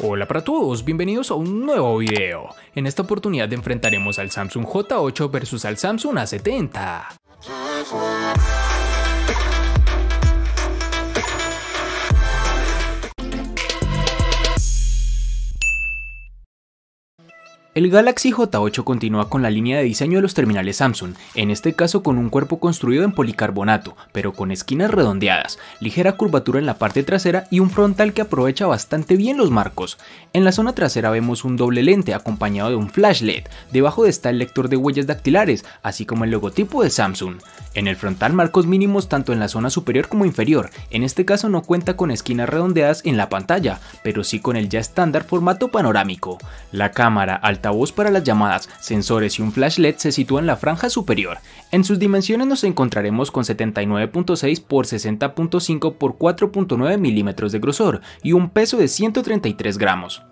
Hola para todos, bienvenidos a un nuevo video. En esta oportunidad enfrentaremos al Samsung J8 versus al Samsung A70. El Galaxy J8 continúa con la línea de diseño de los terminales Samsung, en este caso con un cuerpo construido en policarbonato, pero con esquinas redondeadas, ligera curvatura en la parte trasera y un frontal que aprovecha bastante bien los marcos. En la zona trasera vemos un doble lente acompañado de un flash LED, debajo está el lector de huellas dactilares, así como el logotipo de Samsung. En el frontal marcos mínimos tanto en la zona superior como inferior, en este caso no cuenta con esquinas redondeadas en la pantalla, pero sí con el ya estándar formato panorámico. La cámara, altavoz para las llamadas, sensores y un flash LED se sitúa en la franja superior. En sus dimensiones nos encontraremos con 79.6 x 60.5 x 4.9 milímetros de grosor y un peso de 133 gramos.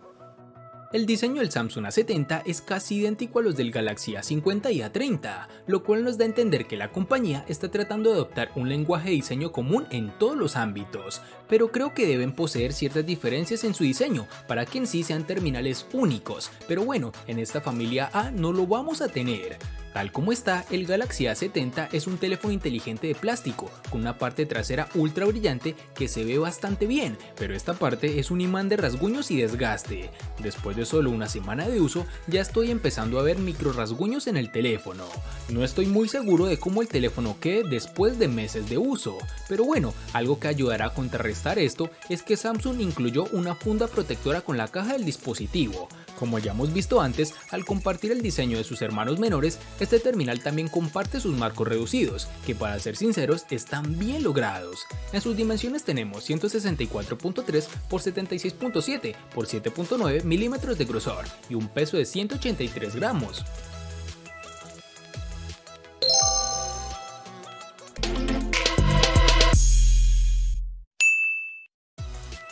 El diseño del Samsung A70 es casi idéntico a los del Galaxy A50 y A30, lo cual nos da a entender que la compañía está tratando de adoptar un lenguaje de diseño común en todos los ámbitos, pero creo que deben poseer ciertas diferencias en su diseño para que en sí sean terminales únicos, pero bueno, en esta familia A no lo vamos a tener. Tal como está, el Galaxy A70 es un teléfono inteligente de plástico, con una parte trasera ultra brillante que se ve bastante bien, pero esta parte es un imán de rasguños y desgaste. Después de solo una semana de uso, ya estoy empezando a ver micro rasguños en el teléfono. No estoy muy seguro de cómo el teléfono quede después de meses de uso, pero bueno, algo que ayudará a contrarrestar esto es que Samsung incluyó una funda protectora con la caja del dispositivo. Como ya hemos visto antes, al compartir el diseño de sus hermanos menores, este terminal también comparte sus marcos reducidos, que para ser sinceros están bien logrados. En sus dimensiones tenemos 164.3 x 76.7 x 7.9 milímetros de grosor y un peso de 183 gramos.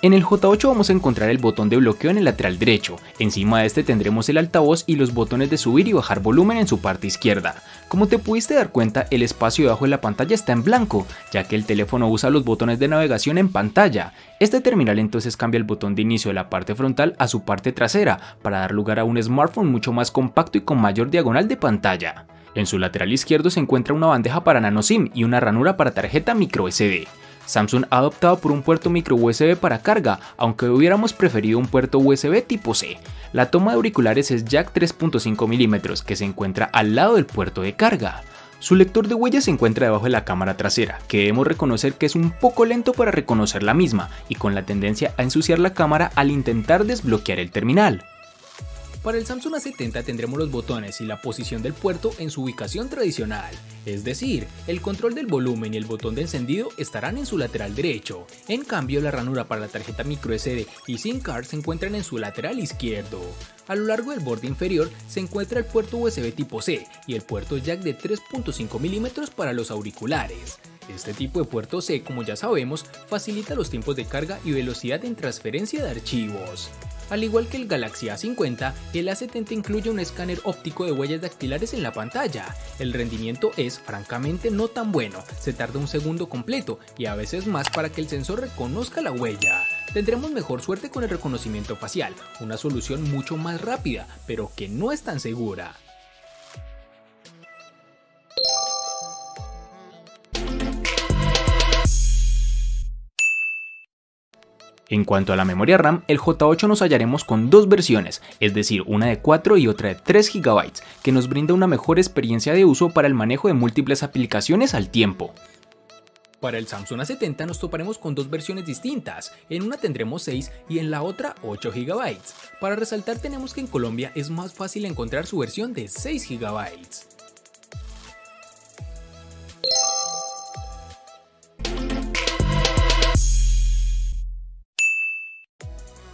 En el J8 vamos a encontrar el botón de bloqueo en el lateral derecho, encima de este tendremos el altavoz y los botones de subir y bajar volumen en su parte izquierda. Como te pudiste dar cuenta, el espacio debajo de la pantalla está en blanco, ya que el teléfono usa los botones de navegación en pantalla. Este terminal entonces cambia el botón de inicio de la parte frontal a su parte trasera, para dar lugar a un smartphone mucho más compacto y con mayor diagonal de pantalla. En su lateral izquierdo se encuentra una bandeja para nano SIM y una ranura para tarjeta micro SD. Samsung ha optado por un puerto micro USB para carga, aunque hubiéramos preferido un puerto USB tipo C. La toma de auriculares es jack 3.5 mm que se encuentra al lado del puerto de carga. Su lector de huellas se encuentra debajo de la cámara trasera, que debemos reconocer que es un poco lento para reconocer la misma y con la tendencia a ensuciar la cámara al intentar desbloquear el terminal. Para el Samsung A70 tendremos los botones y la posición del puerto en su ubicación tradicional, es decir, el control del volumen y el botón de encendido estarán en su lateral derecho. En cambio, la ranura para la tarjeta microSD y SIM card se encuentran en su lateral izquierdo. A lo largo del borde inferior se encuentra el puerto USB tipo C y el puerto jack de 3.5 mm para los auriculares. Este tipo de puerto C, como ya sabemos, facilita los tiempos de carga y velocidad en transferencia de archivos. Al igual que el Galaxy A50, el A70 incluye un escáner óptico de huellas dactilares en la pantalla. El rendimiento es francamente no tan bueno, se tarda un segundo completo y a veces más para que el sensor reconozca la huella. Tendremos mejor suerte con el reconocimiento facial, una solución mucho más rápida, pero que no es tan segura. En cuanto a la memoria RAM, el J8 nos hallaremos con dos versiones, es decir, una de 4 y otra de 3 GB, que nos brinda una mejor experiencia de uso para el manejo de múltiples aplicaciones al tiempo. Para el Samsung A70 nos toparemos con dos versiones distintas, en una tendremos 6 y en la otra 8 GB. Para resaltar tenemos que en Colombia es más fácil encontrar su versión de 6 GB.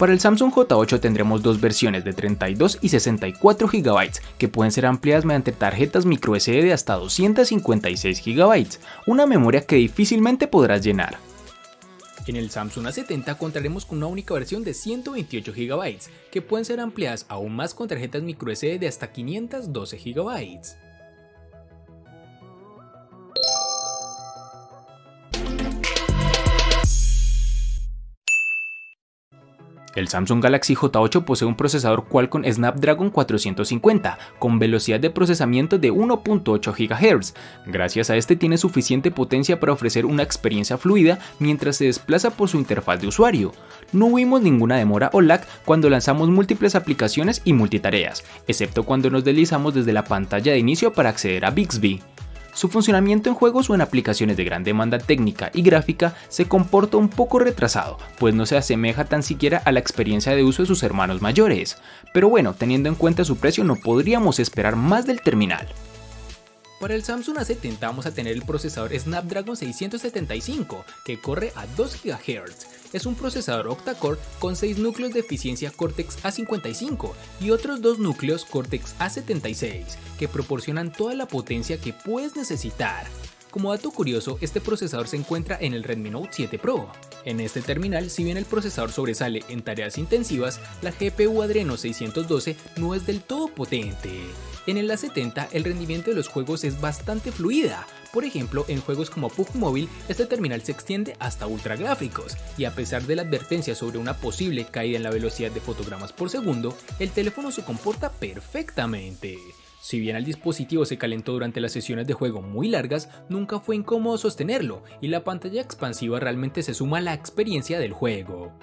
Para el Samsung J8 tendremos dos versiones de 32 y 64 GB que pueden ser ampliadas mediante tarjetas microSD de hasta 256 GB, una memoria que difícilmente podrás llenar. En el Samsung A70 contaremos con una única versión de 128 GB que pueden ser ampliadas aún más con tarjetas microSD de hasta 512 GB. El Samsung Galaxy J8 posee un procesador Qualcomm Snapdragon 450 con velocidad de procesamiento de 1.8 GHz. Gracias a este tiene suficiente potencia para ofrecer una experiencia fluida mientras se desplaza por su interfaz de usuario. No vimos ninguna demora o lag cuando lanzamos múltiples aplicaciones y multitareas, excepto cuando nos deslizamos desde la pantalla de inicio para acceder a Bixby. Su funcionamiento en juegos o en aplicaciones de gran demanda técnica y gráfica se comporta un poco retrasado, pues no se asemeja tan siquiera a la experiencia de uso de sus hermanos mayores. Pero bueno, teniendo en cuenta su precio no podríamos esperar más del terminal. Para el Samsung A70 vamos a tener el procesador Snapdragon 675 que corre a 2 GHz. Es un procesador octa-core con 6 núcleos de eficiencia Cortex A55 y otros 2 núcleos Cortex A76 que proporcionan toda la potencia que puedes necesitar. Como dato curioso, este procesador se encuentra en el Redmi Note 7 Pro. En este terminal, si bien el procesador sobresale en tareas intensivas, la GPU Adreno 612 no es del todo potente. En el A70 el rendimiento de los juegos es bastante fluida. Por ejemplo, en juegos como PUBG Mobile, este terminal se extiende hasta ultra gráficos, y a pesar de la advertencia sobre una posible caída en la velocidad de fotogramas por segundo, el teléfono se comporta perfectamente. Si bien el dispositivo se calentó durante las sesiones de juego muy largas, nunca fue incómodo sostenerlo, y la pantalla expansiva realmente se suma a la experiencia del juego.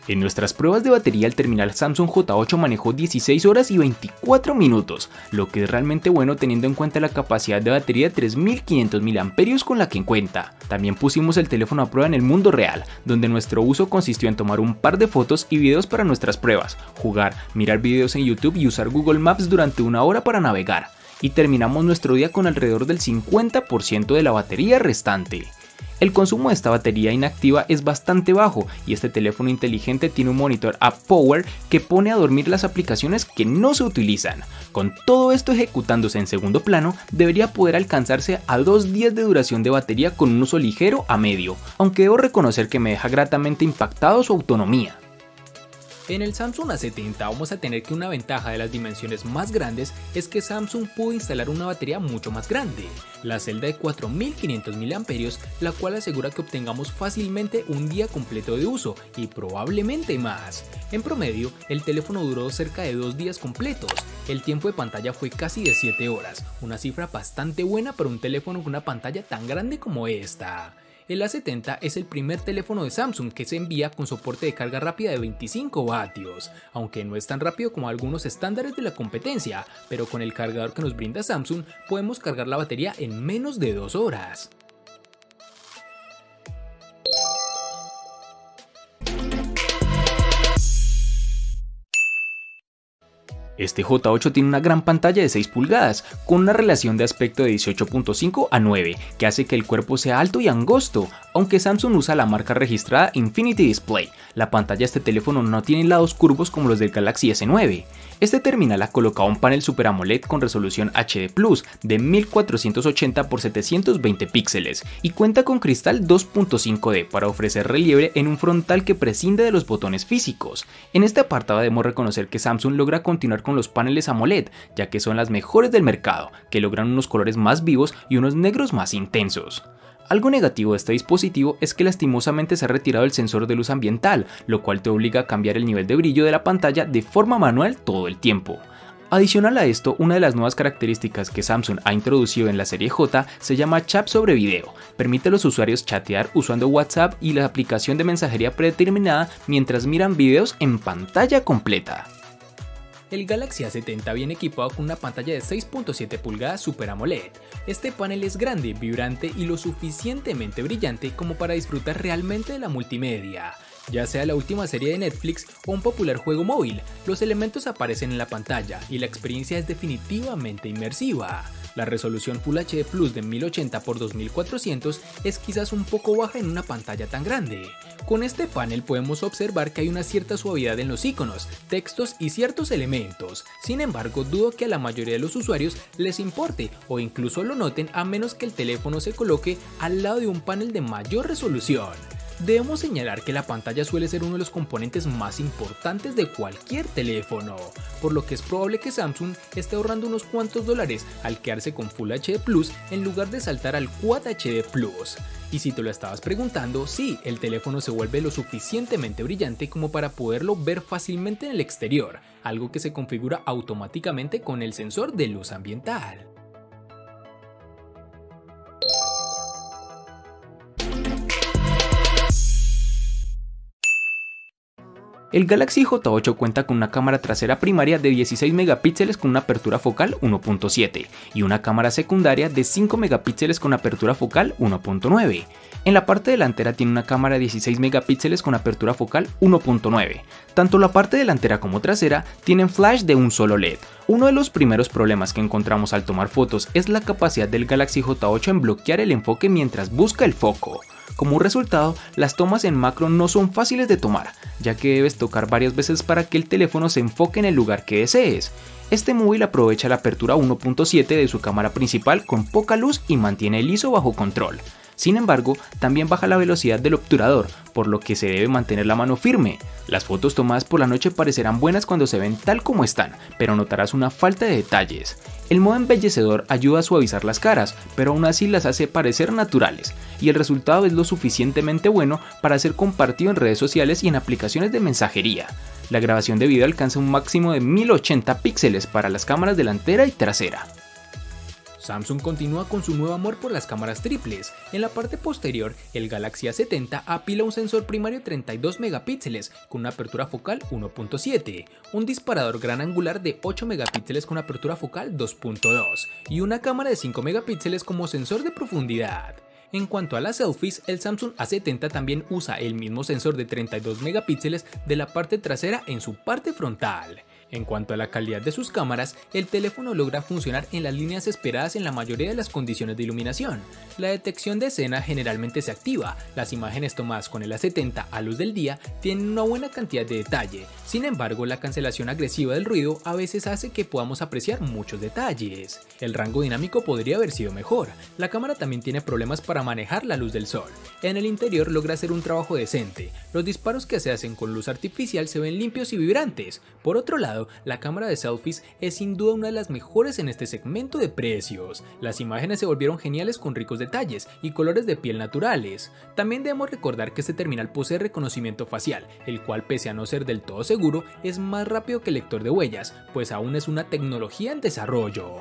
En nuestras pruebas de batería el terminal Samsung J8 manejó 16 horas y 24 minutos, lo que es realmente bueno teniendo en cuenta la capacidad de batería de 3500 mAh con la que cuenta. También pusimos el teléfono a prueba en el mundo real, donde nuestro uso consistió en tomar un par de fotos y videos para nuestras pruebas, jugar, mirar videos en YouTube y usar Google Maps durante una hora para navegar. Y terminamos nuestro día con alrededor del 50% de la batería restante. El consumo de esta batería inactiva es bastante bajo y este teléfono inteligente tiene un monitor App Power que pone a dormir las aplicaciones que no se utilizan. Con todo esto ejecutándose en segundo plano, debería poder alcanzarse a 2 días de duración de batería con un uso ligero a medio, aunque debo reconocer que me deja gratamente impactado su autonomía. En el Samsung A70 vamos a tener que una ventaja de las dimensiones más grandes es que Samsung pudo instalar una batería mucho más grande, la celda de 4500 mAh, la cual asegura que obtengamos fácilmente un día completo de uso y probablemente más. En promedio, el teléfono duró cerca de 2 días completos, el tiempo de pantalla fue casi de 7 horas, una cifra bastante buena para un teléfono con una pantalla tan grande como esta. El A70 es el primer teléfono de Samsung que se envía con soporte de carga rápida de 25 vatios, aunque no es tan rápido como algunos estándares de la competencia, pero con el cargador que nos brinda Samsung podemos cargar la batería en menos de 2 horas. Este J8 tiene una gran pantalla de 6 pulgadas, con una relación de aspecto de 18.5 a 9, que hace que el cuerpo sea alto y angosto, aunque Samsung usa la marca registrada Infinity Display. La pantalla de este teléfono no tiene lados curvos como los del Galaxy S9. Este terminal ha colocado un panel Super AMOLED con resolución HD Plus de 1480 x 720 píxeles y cuenta con cristal 2.5D para ofrecer relieve en un frontal que prescinde de los botones físicos. En este apartado debemos reconocer que Samsung logra continuar con los paneles AMOLED, ya que son las mejores del mercado, que logran unos colores más vivos y unos negros más intensos. Algo negativo de este dispositivo es que lastimosamente se ha retirado el sensor de luz ambiental, lo cual te obliga a cambiar el nivel de brillo de la pantalla de forma manual todo el tiempo. Adicional a esto, una de las nuevas características que Samsung ha introducido en la serie J se llama Chat sobre video. Permite a los usuarios chatear usando WhatsApp y la aplicación de mensajería predeterminada mientras miran videos en pantalla completa. El Galaxy A70 viene equipado con una pantalla de 6.7 pulgadas Super AMOLED. Este panel es grande, vibrante y lo suficientemente brillante como para disfrutar realmente de la multimedia. Ya sea la última serie de Netflix o un popular juego móvil, los elementos aparecen en la pantalla y la experiencia es definitivamente inmersiva. La resolución Full HD Plus de 1080 x 2400 es quizás un poco baja en una pantalla tan grande. Con este panel podemos observar que hay una cierta suavidad en los iconos, textos y ciertos elementos. Sin embargo, dudo que a la mayoría de los usuarios les importe o incluso lo noten a menos que el teléfono se coloque al lado de un panel de mayor resolución. Debemos señalar que la pantalla suele ser uno de los componentes más importantes de cualquier teléfono, por lo que es probable que Samsung esté ahorrando unos cuantos dólares al quedarse con Full HD Plus en lugar de saltar al Quad HD Plus. Y si te lo estabas preguntando, sí, el teléfono se vuelve lo suficientemente brillante como para poderlo ver fácilmente en el exterior, algo que se configura automáticamente con el sensor de luz ambiental. El Galaxy J8 cuenta con una cámara trasera primaria de 16 megapíxeles con una apertura focal 1.7 y una cámara secundaria de 5 megapíxeles con apertura focal 1.9. En la parte delantera tiene una cámara de 16 megapíxeles con apertura focal 1.9. Tanto la parte delantera como trasera tienen flash de un solo LED. Uno de los primeros problemas que encontramos al tomar fotos es la capacidad del Galaxy J8 en bloquear el enfoque mientras busca el foco. Como resultado, las tomas en macro no son fáciles de tomar, ya que debes tocar varias veces para que el teléfono se enfoque en el lugar que desees. Este móvil aprovecha la apertura 1.7 de su cámara principal con poca luz y mantiene el ISO bajo control. Sin embargo, también baja la velocidad del obturador, por lo que se debe mantener la mano firme. Las fotos tomadas por la noche parecerán buenas cuando se ven tal como están, pero notarás una falta de detalles. El modo embellecedor ayuda a suavizar las caras, pero aún así las hace parecer naturales, y el resultado es lo suficientemente bueno para ser compartido en redes sociales y en aplicaciones de mensajería. La grabación de video alcanza un máximo de 1080 píxeles para las cámaras delantera y trasera. Samsung continúa con su nuevo amor por las cámaras triples. En la parte posterior, el Galaxy A70 apila un sensor primario de 32 megapíxeles con una apertura focal 1.7, un disparador gran angular de 8 megapíxeles con apertura focal 2.2 y una cámara de 5 megapíxeles como sensor de profundidad. En cuanto a las selfies, el Samsung A70 también usa el mismo sensor de 32 megapíxeles de la parte trasera en su parte frontal. En cuanto a la calidad de sus cámaras, el teléfono logra funcionar en las líneas esperadas en la mayoría de las condiciones de iluminación. La detección de escena generalmente se activa, las imágenes tomadas con el A70 a luz del día tienen una buena cantidad de detalle, sin embargo la cancelación agresiva del ruido a veces hace que podamos apreciar muchos detalles. El rango dinámico podría haber sido mejor, la cámara también tiene problemas para manejar la luz del sol. En el interior logra hacer un trabajo decente, los disparos que se hacen con luz artificial se ven limpios y vibrantes. Por otro lado, la cámara de selfies es sin duda una de las mejores en este segmento de precios. Las imágenes se volvieron geniales con ricos detalles y colores de piel naturales. También debemos recordar que este terminal posee reconocimiento facial, el cual pese a no ser del todo seguro, es más rápido que el lector de huellas, pues aún es una tecnología en desarrollo.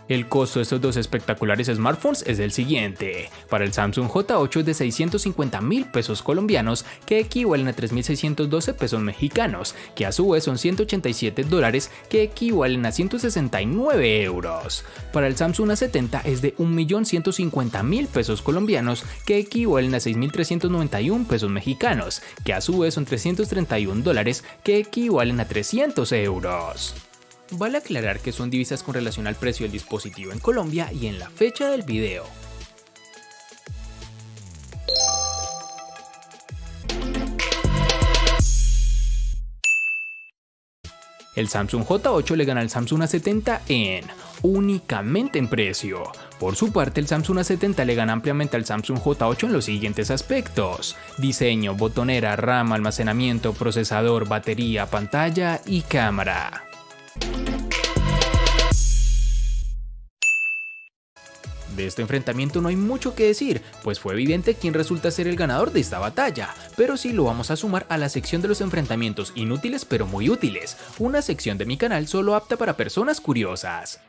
El costo de estos dos espectaculares smartphones es el siguiente. Para el Samsung J8 es de 650.000 pesos colombianos, que equivalen a 3.612 pesos mexicanos, que a su vez son 187 dólares, que equivalen a 169 euros. Para el Samsung A70 es de 1.150.000 pesos colombianos, que equivalen a 6.391 pesos mexicanos, que a su vez son 331 dólares, que equivalen a 300 euros. Vale aclarar que son divisas con relación al precio del dispositivo en Colombia y en la fecha del video. El Samsung J8 le gana al Samsung A70 únicamente en precio. Por su parte, el Samsung A70 le gana ampliamente al Samsung J8 en los siguientes aspectos: diseño, botonera, RAM, almacenamiento, procesador, batería, pantalla y cámara. De este enfrentamiento no hay mucho que decir, pues fue evidente quién resulta ser el ganador de esta batalla, pero sí lo vamos a sumar a la sección de los enfrentamientos inútiles pero muy útiles, una sección de mi canal solo apta para personas curiosas.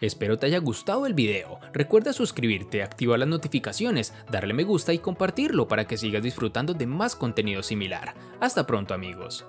Espero te haya gustado el video, recuerda suscribirte, activar las notificaciones, darle me gusta y compartirlo para que sigas disfrutando de más contenido similar. Hasta pronto amigos.